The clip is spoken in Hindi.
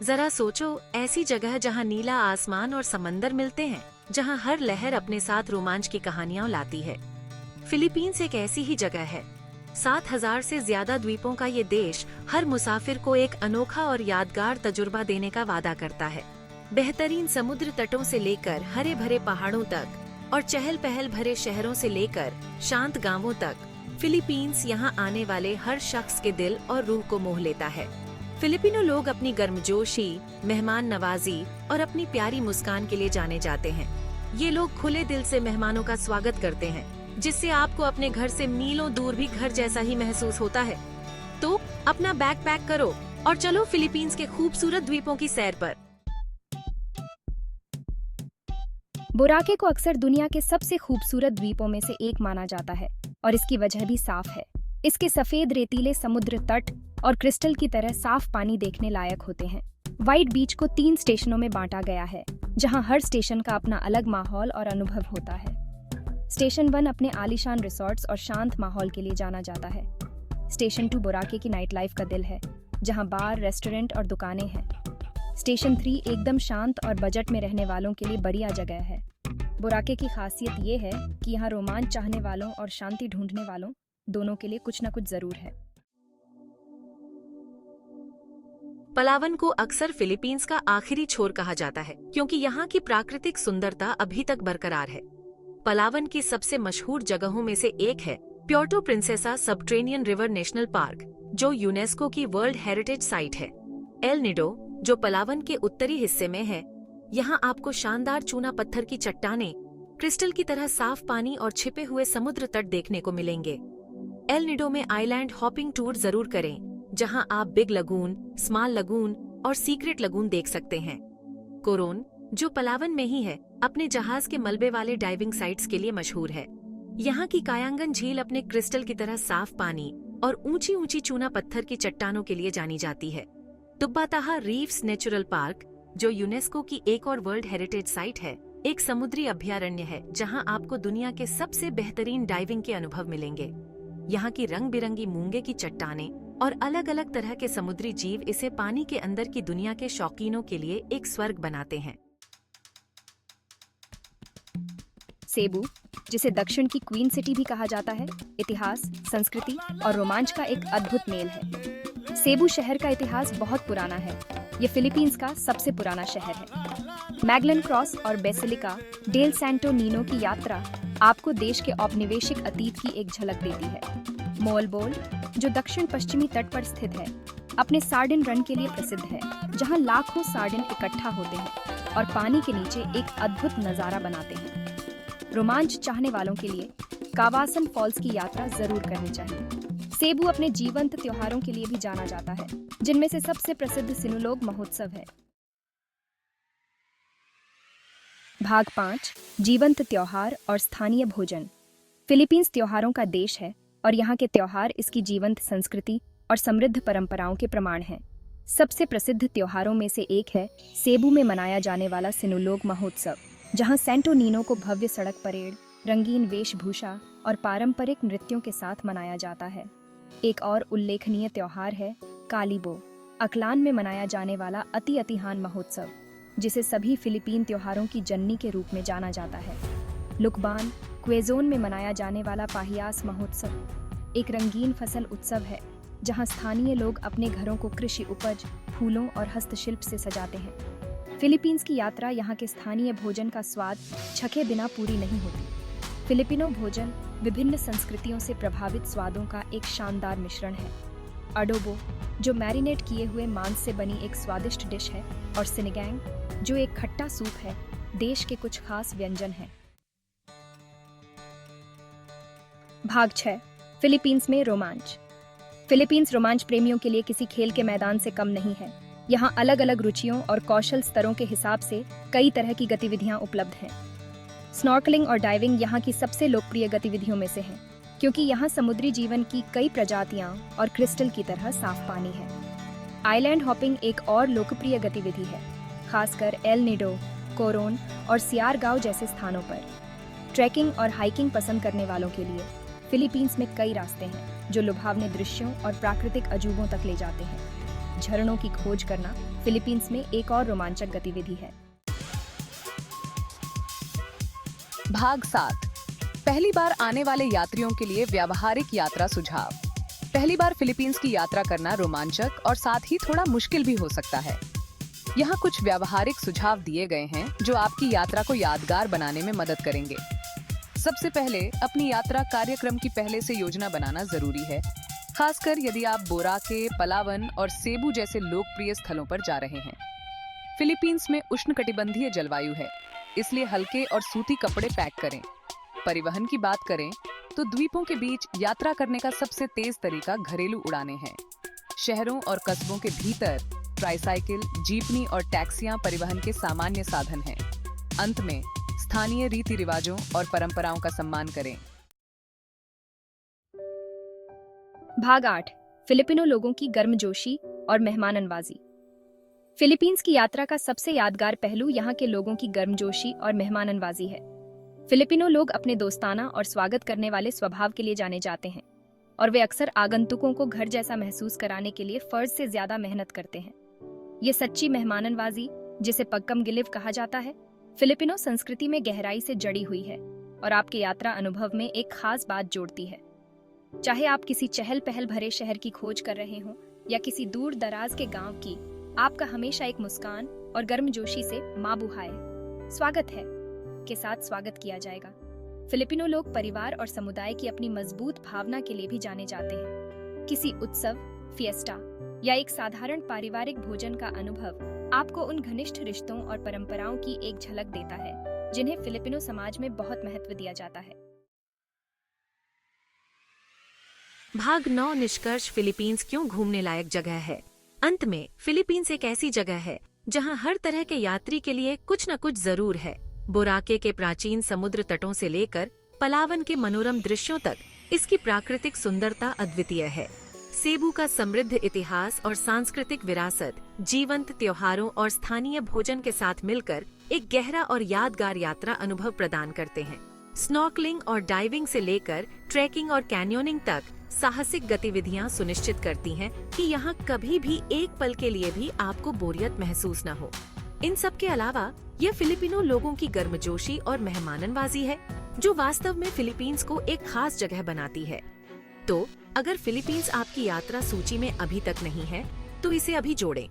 जरा सोचो, ऐसी जगह जहाँ नीला आसमान और समंदर मिलते हैं, जहाँ हर लहर अपने साथ रोमांच की कहानियाँ लाती है। फिलीपींस एक ऐसी ही जगह है। 7,000 से ज्यादा द्वीपों का ये देश हर मुसाफिर को एक अनोखा और यादगार तजुर्बा देने का वादा करता है। बेहतरीन समुद्र तटों से लेकर हरे भरे पहाड़ों तक और चहल पहल भरे शहरों से लेकर शांत गांवों तक, फिलीपींस यहाँ आने वाले हर शख्स के दिल और रूह को मोह लेता है। फिलिपिनो लोग अपनी गर्मजोशी, मेहमान नवाजी और अपनी प्यारी मुस्कान के लिए जाने जाते हैं। ये लोग खुले दिल से मेहमानों का स्वागत करते हैं, जिससे आपको अपने घर से मीलों दूर भी घर जैसा ही महसूस होता है। तो अपना बैग पैक करो और चलो फिलीपींस के खूबसूरत द्वीपों की सैर पर। बोराके को अक्सर दुनिया के सबसे खूबसूरत द्वीपों में से एक माना जाता है और इसकी वजह भी साफ है। इसके सफेद रेतीले समुद्र तट और क्रिस्टल की तरह साफ पानी देखने लायक होते हैं। व्हाइट बीच को 3 स्टेशनों में बांटा गया है, जहां हर स्टेशन का अपना अलग माहौल और अनुभव होता है। स्टेशन 1 अपने आलीशान रिसॉर्ट्स और शांत माहौल के लिए जाना जाता है। स्टेशन 2 बोराके की नाइट लाइफ का दिल है, जहां बार, रेस्टोरेंट और दुकानें हैं। स्टेशन 3 एकदम शांत और बजट में रहने वालों के लिए बढ़िया जगह है। बोराके की खासियत ये है कि यहाँ रोमांच चाहने वालों और शांति ढूंढने वालों दोनों के लिए कुछ न कुछ जरूर है। पलावन को अक्सर फिलीपींस का आखिरी छोर कहा जाता है, क्योंकि यहाँ की प्राकृतिक सुंदरता अभी तक बरकरार है। पलावन की सबसे मशहूर जगहों में से एक है Puerto Princesa subterranean river national park, जो यूनेस्को की वर्ल्ड हेरिटेज साइट है। एल निडो, जो पलावन के उत्तरी हिस्से में है, यहाँ आपको शानदार चूना पत्थर की चट्टानें, क्रिस्टल की तरह साफ पानी और छिपे हुए समुद्र तट देखने को मिलेंगे। एल निडो में आइलैंड हॉपिंग टूर जरूर करें, जहाँ आप बिग लगून, स्मॉल लगून और सीक्रेट लगून देख सकते हैं। कोरोन, जो पलावन में ही है, अपने जहाज के मलबे वाले डाइविंग साइट्स के लिए मशहूर है। यहाँ की कायांगन झील अपने क्रिस्टल की तरह साफ पानी और ऊंची ऊंची चूना पत्थर की चट्टानों के लिए जानी जाती है। तुब्बाताहा रीफ्स नेचुरल पार्क, जो यूनेस्को की एक और वर्ल्ड हेरिटेज साइट है, एक समुद्री अभयारण्य है जहाँ आपको दुनिया के सबसे बेहतरीन डाइविंग के अनुभव मिलेंगे। यहाँ की रंग बिरंगी मूंगे की चट्टानें और अलग अलग तरह के समुद्री जीव इसे पानी के अंदर की दुनिया के शौकीनों के लिए एक स्वर्ग बनाते हैं। सेबू, जिसे दक्षिण की क्वीन सिटी भी कहा जाता है, इतिहास, संस्कृति और रोमांच का एक अद्भुत मेल है। सेबू शहर का इतिहास बहुत पुराना है। ये फिलीपींस का सबसे पुराना शहर है। मैगलन क्रॉस और बेसिलिका डेल सैंटो नीनो की यात्रा आपको देश के औपनिवेशिक अतीत की एक झलक देती है। मोलबोल, जो दक्षिण पश्चिमी तट पर स्थित है, अपने सार्डिन रन के लिए प्रसिद्ध है, जहां लाखों सार्डिन इकट्ठा होते हैं और पानी के नीचे एक अद्भुत नजारा बनाते हैं। रोमांच चाहने वालों के लिए कावासन फॉल्स की यात्रा जरूर करनी चाहिए। सेबू अपने जीवंत त्योहारों के लिए भी जाना जाता है, जिनमें से सबसे प्रसिद्ध सिनुलोग महोत्सव है। भाग 5, जीवंत त्योहार और स्थानीय भोजन। फिलीपींस त्योहारों का देश है और यहाँ के त्योहार इसकी जीवंत संस्कृति और समृद्ध परंपराओं के प्रमाण हैं। सबसे प्रसिद्ध त्योहारों में से एक है सेबू में मनाया जाने वाला सिनुलोग महोत्सव, जहाँ सैंटो नीनो को भव्य सड़क परेड, रंगीन वेशभूषा और पारंपरिक नृत्यों के साथ मनाया जाता है। एक और उल्लेखनीय त्योहार है कालीबो, अकलान में मनाया जाने वाला अतिहान महोत्सव, जिसे सभी फिलीपीन त्योहारों की जननी के रूप में जाना जाता है। लुकबान, क्वेजोन में मनाया जाने वाला पाहियास महोत्सव एक रंगीन फसल उत्सव है, जहां स्थानीय लोग अपने घरों को कृषि उपज, फूलों और हस्तशिल्प से सजाते हैं। फिलीपींस की यात्रा यहाँ के स्थानीय भोजन का स्वाद चखे बिना पूरी नहीं होती। फिलिपिनो भोजन विभिन्न संस्कृतियों से प्रभावित स्वादों का एक शानदार मिश्रण है। अडोबो, जो मैरिनेट किए हुए मांस से बनी एक स्वादिष्ट डिश है, और सिनिगैंग, जो एक खट्टा सूप है, देश के कुछ खास व्यंजन हैं। भाग 6, फिलीपींस में रोमांच। फिलीपींस रोमांच प्रेमियों के लिए किसी खेल के मैदान से कम नहीं है। यहाँ अलग अलग रुचियों और कौशल स्तरों के हिसाब से कई तरह की गतिविधियाँ उपलब्ध हैं। स्नॉर्कलिंग और डाइविंग यहाँ की सबसे लोकप्रिय गतिविधियों में से हैं, क्योंकि यहाँ समुद्री जीवन की कई प्रजातियाँ और क्रिस्टल की तरह साफ पानी है। आइलैंड हॉपिंग एक और लोकप्रिय गतिविधि है, खासकर एल निडो, कोरोन और सियारगांव जैसे स्थानों पर। ट्रैकिंग और हाइकिंग पसंद करने वालों के लिए फिलीपींस में कई रास्ते हैं, जो लुभावने दृश्यों और प्राकृतिक अजूबों तक ले जाते हैं। झरनों की खोज करना फिलीपींस में एक और रोमांचक गतिविधि है। भाग 7। पहली बार आने वाले यात्रियों के लिए व्यावहारिक यात्रा सुझाव। पहली बार फिलीपींस की यात्रा करना रोमांचक और साथ ही थोड़ा मुश्किल भी हो सकता है। यहाँ कुछ व्यावहारिक सुझाव दिए गए हैं जो आपकी यात्रा को यादगार बनाने में मदद करेंगे। सबसे पहले अपनी यात्रा कार्यक्रम की पहले से योजना बनाना जरूरी है, खासकर यदि आप बोराके, पलावन और सेबू जैसे लोकप्रिय स्थलों पर जा रहे हैं। फिलीपींस में उष्णकटिबंधीय जलवायु है, इसलिए हल्के और सूती कपड़े पैक करें। परिवहन की बात करें तो द्वीपों के बीच यात्रा करने का सबसे तेज तरीका घरेलू उड़ानें हैं। शहरों और कस्बों के भीतर ट्राइसाइकिल, जीपनी और टैक्सियां परिवहन के सामान्य साधन हैं। अंत में स्थानीय रीति रिवाजों और परंपराओं का सम्मान करें। भाग 8। फिलिपिनो लोगों की गर्मजोशी और मेहमाननवाजी। फिलीपींस की यात्रा का सबसे यादगार पहलू यहाँ के लोगों की गर्मजोशी और मेहमाननवाजी है। फिलिपिनो लोग अपने दोस्ताना और स्वागत करने वाले स्वभाव के लिए जाने जाते हैं और वे अक्सर आगंतुकों को घर जैसा महसूस कराने के लिए फर्ज से ज्यादा मेहनत करते हैं। ये सच्ची मेहमाननवाजी, जिसे पक्कम गिलिव कहा जाता है, फिलिपिनो संस्कृति में गहराई से जड़ी हुई है और आपके यात्रा अनुभव में एक खास बात जोड़ती है। चाहे आप किसी चहल पहल भरे शहर की खोज कर रहे हों या किसी दूर दराज के गांव की, आपका हमेशा एक मुस्कान और गर्मजोशी से माबू हाय, स्वागत है के साथ स्वागत किया जाएगा। फिलिपिनो लोग परिवार और समुदाय की अपनी मजबूत भावना के लिए भी जाने जाते हैं। किसी उत्सव, फिएस्टा या एक साधारण पारिवारिक भोजन का अनुभव आपको उन घनिष्ठ रिश्तों और परंपराओं की एक झलक देता है जिन्हें फिलिपिनो समाज में बहुत महत्व दिया जाता है। भाग 9। निष्कर्ष। फिलीपींस क्यों घूमने लायक जगह है। अंत में फिलीपींस एक ऐसी जगह है जहां हर तरह के यात्री के लिए कुछ न कुछ जरूर है। बोराके के प्राचीन समुद्र तटों से लेकर पलावन के मनोरम दृश्यों तक इसकी प्राकृतिक सुंदरता अद्वितीय है। सेबू का समृद्ध इतिहास और सांस्कृतिक विरासत जीवंत त्योहारों और स्थानीय भोजन के साथ मिलकर एक गहरा और यादगार यात्रा अनुभव प्रदान करते हैं। स्नॉर्कलिंग और डाइविंग से लेकर ट्रैकिंग और कैन्योनिंग तक साहसिक गतिविधियां सुनिश्चित करती हैं कि यहाँ कभी भी एक पल के लिए भी आपको बोरियत महसूस न हो। इन सब के अलावा यह फिलिपिनो लोगों की गर्मजोशी और मेहमाननवाजी है जो वास्तव में फिलीपींस को एक खास जगह बनाती है। तो अगर फिलीपींस आपकी यात्रा सूची में अभी तक नहीं है तो इसे अभी जोड़ें।